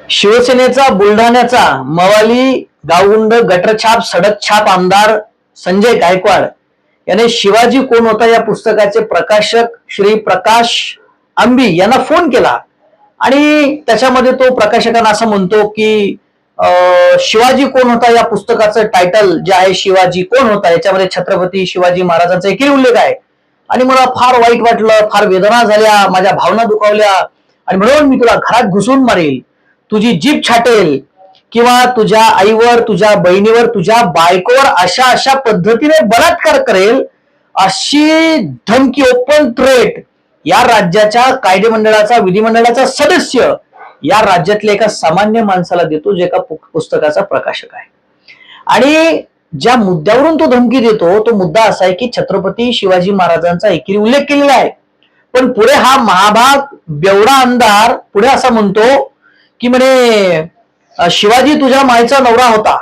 शिवसेनेचा बुलढाण्याचा मवाली गावगुंड गटरछाप सडकछाप आमदार संजय गायकवाड याने शिवाजी कोण होता या पुस्तकाचे प्रकाशक श्री प्रकाश आंबी यांना फोन केला आणि त्याच्यामध्ये तो प्रकाशकांना असं म्हणतो की शिवाजी कोण होता या पुस्तकाचं टायटल जे आहे शिवाजी कोण होता याच्यामध्ये छत्रपती शिवाजी महाराजांचा एकही उल्लेख आहे आणि मला फार वाईट वाटलं, फार वेदना झाल्या, माझ्या भावना दुखावल्या आणि म्हणून मी तुला घरात घुसून मारेल, तुझी जीभ छाटेल किंवा तुझ्या आईवर, तुझ्या बहिणीवर, तुझ्या बायकोवर अशा अशा पद्धतीने बलात्कार करेल अशी धमकी, ओपन थ्रेट या राज्याच्या कायदेमंडळाचा, विधिमंडळाचा सदस्य या राज्यातल्या एका सामान्य माणसाला देतो, जे एका पुस्तकाचा प्रकाशक आहे. आणि ज्या मुद्द्यावरून तो धमकी देतो तो मुद्दा असा आहे की छत्रपती शिवाजी महाराजांचा एकेरी उल्लेख केलेला आहे, पण पुढे हा महाभाग बेवडा आमदार पुढे असा म्हणतो की म्हणे शिवाजी तुझ्या मायचा नवरा होता.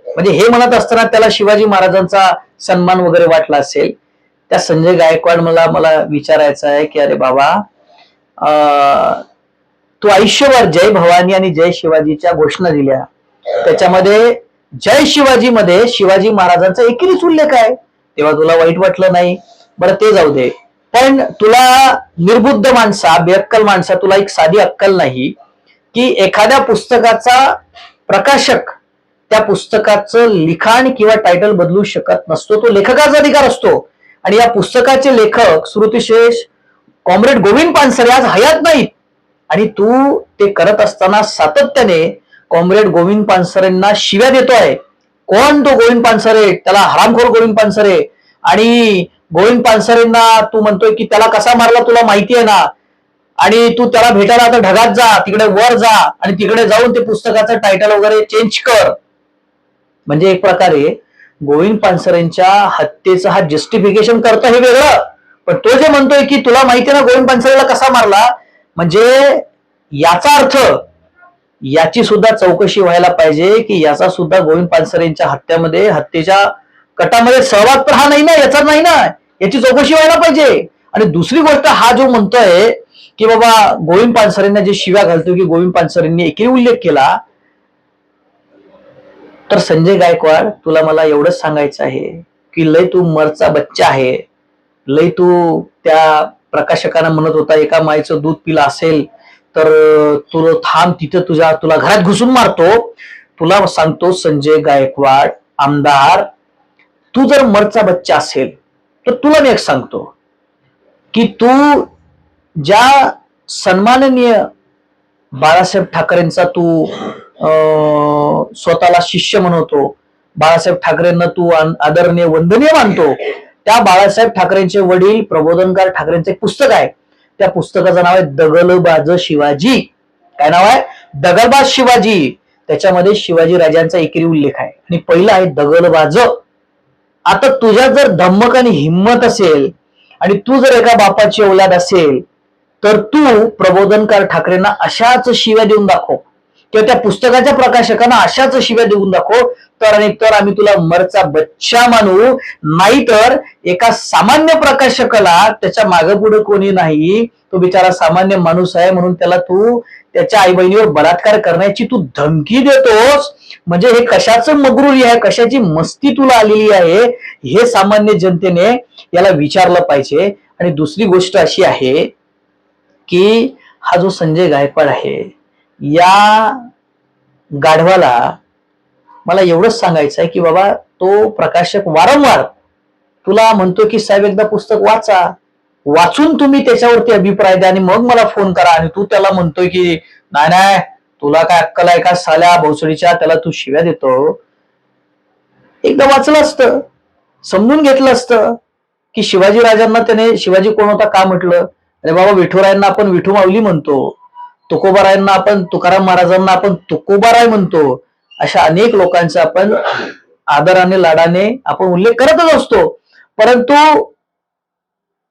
म्हणजे हे म्हणत असताना त्याला शिवाजी महाराजांचा सन्मान वगैरे वाटला असेल. त्या संजय गायकवाड मला विचारायचं आहे की अरे बाबा, तू आयुष्यभर जय भवानी आणि जय शिवाजीच्या घोषणा दिल्या, त्याच्यामध्ये जय शिवाजी मध्ये शिवाजी महाराजांचा एकेरीच उल्लेख आहे, तेव्हा तुला वाईट वाटलं नाही. बरं ते जाऊ दे, पण तुला निर्बुद्ध माणसा, बेअक्कल माणसा, तुला एक साधी अक्कल नाही की एखाद्या पुस्तकाचा प्रकाशक त्या पुस्तकाचं लिखाण किंवा टायटल बदलू शकत नसतो, तो लेखकाचा अधिकार असतो. आणि या पुस्तकाचे लेखक श्रुतिशेष कॉम्रेड गोविंद पानसरे आज हयात नाहीत आणि तू ते करत असताना सातत्याने कॉम्रेड गोविंद पानसरेंना शिव्या देतोय. कोण तो गोविंद पानसरे? त्याला हरामखोर गोविंद पानसरे. आणि गोविंद पानसरेंना तू म्हणतोय की त्याला कसा मारला तुला माहिती आहे ना, आणि तू त्याला भेटायला आता ढगात जा, तिकडे वर जा आणि तिकडे जाऊन ते पुस्तकाचं टायटल वगैरे चेंज कर. म्हणजे एक प्रकारे गोविंद पानसरेंच्या हत्येचं हा जस्टिफिकेशन करतं हे वेगळं, पण तो जे म्हणतोय की तुला माहिती ना गोविंद पानसरेला कसा मारला, म्हणजे याचा अर्थ याची सुद्धा चौकशी व्हायला पाहिजे की याचा सुद्धा गोविंद पानसरेंच्या हत्येच्या कटामध्ये सहभाग तर हा नाही ना, याचा नाही ना, याची चौकशी व्हायला पाहिजे. आणि दुसरी गोष्ट, हा जो म्हणतोय की बाबा गोविंद पानसरेंना जे शिव्या घालतो की गोविंद पानसरेंनी एकेरी उल्लेख केला, तर संजय गायकवाड तुला मला एवढंच सांगायचं आहे की लय तू मरचा बच्चा आहे, लय तू त्या प्रकाशकांना म्हणत होता एका माईचं दूध पिलं असेल तर तुला थांब तिथं, तुला घरात घुसून मारतो. तुला सांगतो संजय गायकवाड आमदार, तू जर मरचा बच्चा असेल तर तुला मी एक सांगतो की तू ज्या सन्माननीय बाळासाहेब ठाकरेंचा तू स्वतःला शिष्य म्हणतो, बाळासाहेब ठाकरेंना तू आदरणीय वंदनीय मानतो, त्या बाळासाहेब ठाकरेंचे वडील प्रबोधनकार ठाकरेंचे पुस्तक आहे, त्या पुस्तकाचं नाव आहे दगलबाज शिवाजी. काय नाव आहे? दगलबाज शिवाजी. त्याच्यामध्ये शिवाजी राजांचा एकेरी उल्लेख आहे आणि पहिला आहे दगलबाज. आता तुझ्या जर धम्मक आणि हिंमत असेल आणि तू जर एका बापाची औलाद असेल तर तू प्रबोधनकार ठाकरेंना अशाच शिव्या देऊन दाखव किंवा त्या पुस्तकाच्या प्रकाशकांना अशाच शिव्या देऊन दाखव, तर आम्ही तुला मरचा बच्चा मानू. नाहीतर एका सामान्य प्रकाशकाला, त्याच्या मागे पुढे कोणी नाही, तो बिचारा सामान्य माणूस आहे म्हणून त्याला तू त्याच्या आई बहिणीवर बलात्कार करण्याची तू धमकी देतोस, म्हणजे हे कशाचं मगरुरी आहे, कशाची मस्ती तुला आलेली आहे, हे सामान्य जनतेने याला विचारलं पाहिजे. आणि दुसरी गोष्ट अशी आहे की हा जो संजय गायकवाड आहे, या गाढवाला मला एवढंच सांगायचं आहे की बाबा, तो प्रकाशक वारंवार तुला म्हणतो की साहेब एकदा पुस्तक वाचा, वाचून तुम्ही त्याच्यावरती अभिप्राय द्या आणि मग मला फोन करा, आणि तू त्याला म्हणतोय की नाही नाही तुला काय अक्कल आहे का साल्या भोसडीच्या, त्याला तू शिव्या देतो. एकदा वाचलं असतं, समजून घेतलं असतं की शिवाजी राजांना त्याने शिवाजी कोण होता का म्हटलं. अरे बाबा, विठुरायांना आपण विठू माऊली म्हणतो, तुकोबारायांना आपण तुकाराम महाराजांना आपण तुकोबाराय म्हणतो, अशा अनेक लोकांचा आपण आदराने लाडाने आपण उल्लेख करतच असतो. परंतु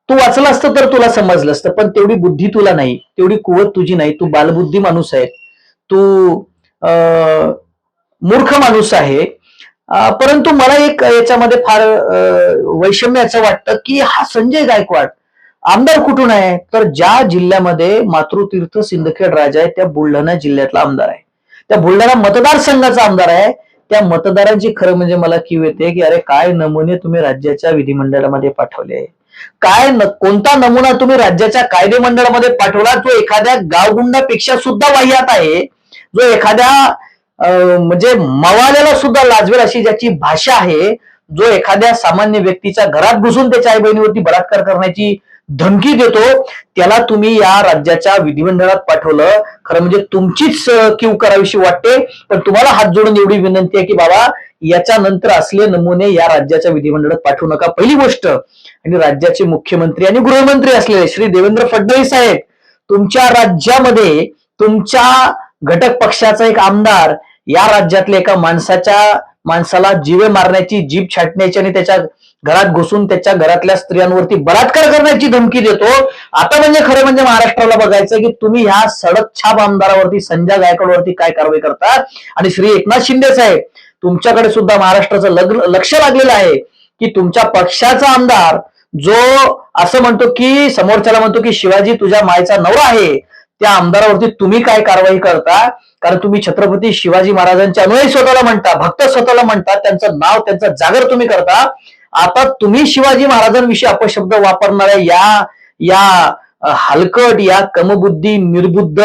तू वाचलं असतं तर तुला समजलं असतं, पण तेवढी बुद्धी तुला नाही, तेवढी कुवत तुझी नाही, तू बालबुद्धी माणूस आहे, तू मूर्ख माणूस आहे. परंतु मला एक याच्यामध्ये फार वैषम्य असं वाटतं की हा संजय गायकवाड आमदार कुठून आहे तर ज्या जिल्ह्यामध्ये मातृतीर्थ सिंदखेड राजा आहे त्या बुलढाणा जिल्ह्यातला आमदार आहे, त्या बुलढाणा मतदारसंघाचा आमदार आहे. त्या मतदारांची खरं म्हणजे मला कीव येते की अरे काय नमुने तुम्ही राज्याच्या विधिमंडळामध्ये पाठवले, कोणता नमुना तुम्ही राज्याच्या कायदेमंडळामध्ये पाठवला जो एखाद्या गावगुंडापेक्षा सुद्धा वाह्यात आहे, जो एखाद्या म्हणजे मवाल्याला सुद्धा लाजवेल अशी ज्याची भाषा आहे, जो एखाद्या सामान्य व्यक्तीच्या घरात घुसून त्याच्या आई बहिणीवरती बलात्कार करण्याची धमकी देतो, त्याला तुम्ही या राज्याच्या विधिमंडळात पाठवलं. खरं म्हणजे तुमचीच कीव करावीशी वाटते. पण तुम्हाला हात जोडून एवढी विनंती आहे की बाबा याच्यानंतर असले नमुने या राज्याच्या विधिमंडळात पाठवू नका. पहिली गोष्ट. आणि राज्याचे मुख्यमंत्री आणि गृहमंत्री असलेले श्री देवेंद्र फडणवीस साहेब, तुमच्या राज्यामध्ये तुमच्या घटक पक्षाचा एक आमदार या राज्यातल्या एका माणसाला जीवे मारण्याची, जीभ छाटण्याची आणि त्याच्या घरात घुसून त्याच्या घरातल्या स्त्रियांवरती बलात्कार करण्याची धमकी देतो. आता म्हणजे खरं म्हणजे महाराष्ट्राला बघायचं की तुम्ही ह्या सडक छाप आमदारावरती, संजय गायकवाडवरती काय कारवाई करता. आणि श्री एकनाथ शिंदे साहेब, तुमच्याकडे सुद्धा महाराष्ट्राचं लक्ष लागलेलं आहे की तुमच्या पक्षाचा आमदार जो असं म्हणतो की समोरच्याला म्हणतो की शिवाजी तुझ्या मायचा नवरा आहे, त्या आमदारावरती तुम्ही काय कारवाई करता. कारण तुम्ही छत्रपती शिवाजी महाराजांचे अनुयायी स्वतःला म्हणता, भक्त स्वतःला म्हणता, त्यांचं नाव त्यांचा जागर तुम्ही करता. आता तुम्ही शिवाजी महाराजांविषयी अपशब्द वापरणाऱ्या या हलकट, या कमबुद्धी, निर्बुद्ध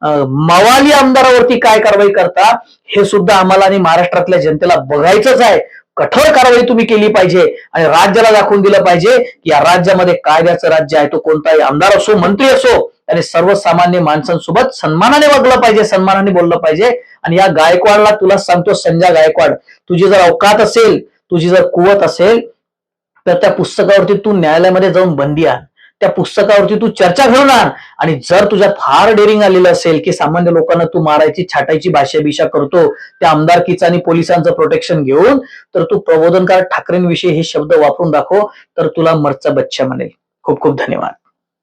मवाली आमदारावरती काय कारवाई करता हे सुद्धा आम्हाला आणि महाराष्ट्रातल्या जनतेला बघायचंच आहे. कठोर कारवाई तुम्ही केली पाहिजे आणि राज्याला दाखवून दिलं पाहिजे की या राज्यामध्ये कायद्याचं राज्य आहे. तो कोणताही आमदार असो, मंत्री असो, त्याने सर्वसामान्य माणसांसोबत सन्मानाने वागलं पाहिजे, सन्मानाने बोललं पाहिजे. आणि या गायकवाडला तुला सांगतो, संजय गायकवाड, तुझी जर अवकात असेल, तुझी जर कुवत असेल तर त्या पुस्तकावरती तू न्यायालयामध्ये जाऊन बंदी आण, त्या पुस्तकावरती तू चर्चा घडवून आण. आणि जर तुझ्यात फार डेअरिंग आलेलं असेल की सामान्य लोकांना तू मारायची, छाटायची भाषा करतो त्या आमदारकीचं आणि पोलिसांचं प्रोटेक्शन घेऊन, तर तू प्रबोधनकार ठाकरेंविषयी हे शब्द वापरून दाखव, तर तुला मरचा बच्चा म्हणेल. खूप खूप धन्यवाद.